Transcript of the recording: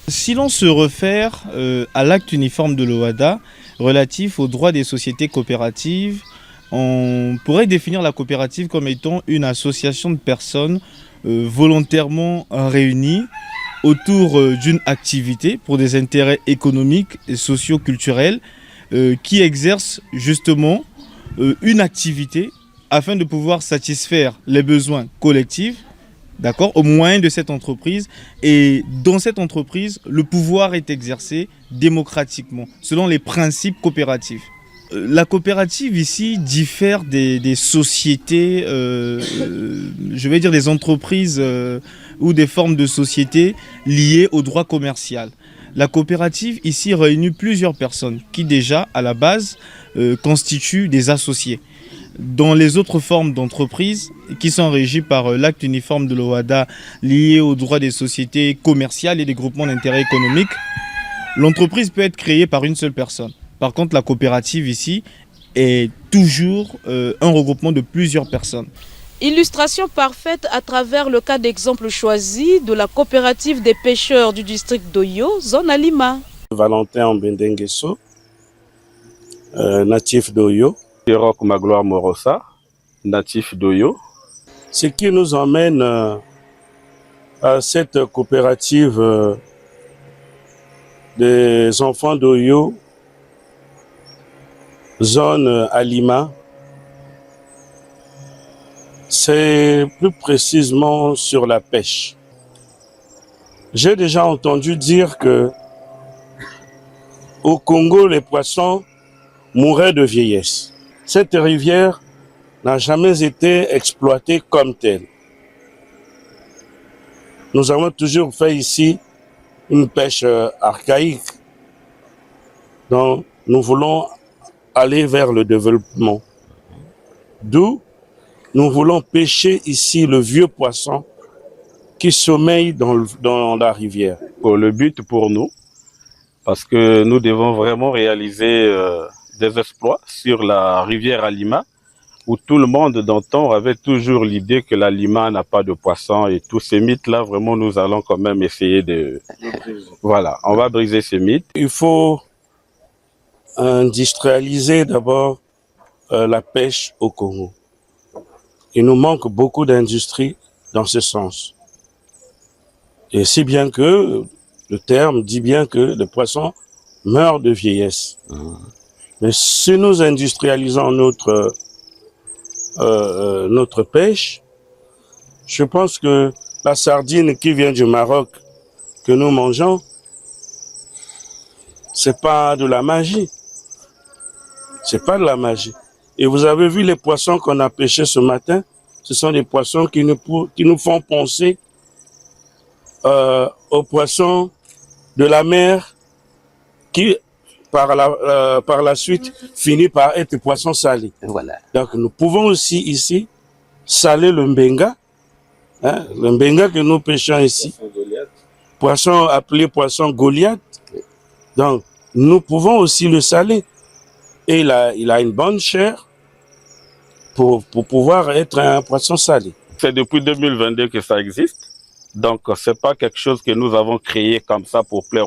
Si l'on se réfère à l'acte uniforme de l'OHADA relatif aux droits des sociétés coopératives, on pourrait définir la coopérative comme étant une association de personnes volontairement réunies autour d'une activité pour des intérêts économiques et socio-culturels qui exercent justement une activité afin de pouvoir satisfaire les besoins collectifs, d'accord, au moyen de cette entreprise. Et dans cette entreprise, le pouvoir est exercé démocratiquement, selon les principes coopératifs. La coopérative ici diffère des sociétés, je vais dire des entreprises ou des formes de sociétés liées au droit commercial. La coopérative ici réunit plusieurs personnes qui déjà à la base constituent des associés. Dans les autres formes d'entreprises qui sont régies par l'acte uniforme de l'OHADA lié aux droits des sociétés commerciales et des groupements d'intérêt économique, l'entreprise peut être créée par une seule personne. Par contre, la coopérative ici est toujours un regroupement de plusieurs personnes. Illustration parfaite à travers le cas d'exemple choisi de la coopérative des pêcheurs du district d'Oyo, zone Alima. Valentin Mbendengeso, natif d'Oyo. Roch Magloire Morosa, natif d'Oyo. Ce qui nous emmène à cette coopérative des enfants d'Oyo, zone Alima, c'est plus précisément sur la pêche. J'ai déjà entendu dire que au Congo, les poissons mouraient de vieillesse. Cette rivière n'a jamais été exploitée comme telle. Nous avons toujours fait ici une pêche archaïque. Donc, nous voulons aller vers le développement. D'où nous voulons pêcher ici le vieux poisson qui sommeille dans la rivière. Le but pour nous, parce que nous devons vraiment réaliser des exploits sur la rivière Alima, où tout le monde d'antan avait toujours l'idée que l'Alima n'a pas de poissons et tous ces mythes-là, vraiment, nous allons quand même essayer de... Voilà, on va briser ces mythes. Il faut industrialiser d'abord la pêche au Congo. Il nous manque beaucoup d'industries dans ce sens. Et si bien que le terme dit bien que le poisson meurt de vieillesse. Mais si nous industrialisons notre pêche, je pense que la sardine qui vient du Maroc que nous mangeons, c'est pas de la magie. C'est pas de la magie. Et vous avez vu les poissons qu'on a pêchés ce matin, ce sont des poissons qui nous font penser aux poissons de la mer qui par la suite finit par être poisson salé. Voilà. Donc nous pouvons aussi ici saler le mbenga, hein, le mbenga que nous pêchons ici, poisson appelé poisson Goliath. Donc nous pouvons aussi le saler et il a une bonne chair pour pouvoir être un poisson salé. C'est depuis 2022 que ça existe, donc c'est pas quelque chose que nous avons créé comme ça pour plaire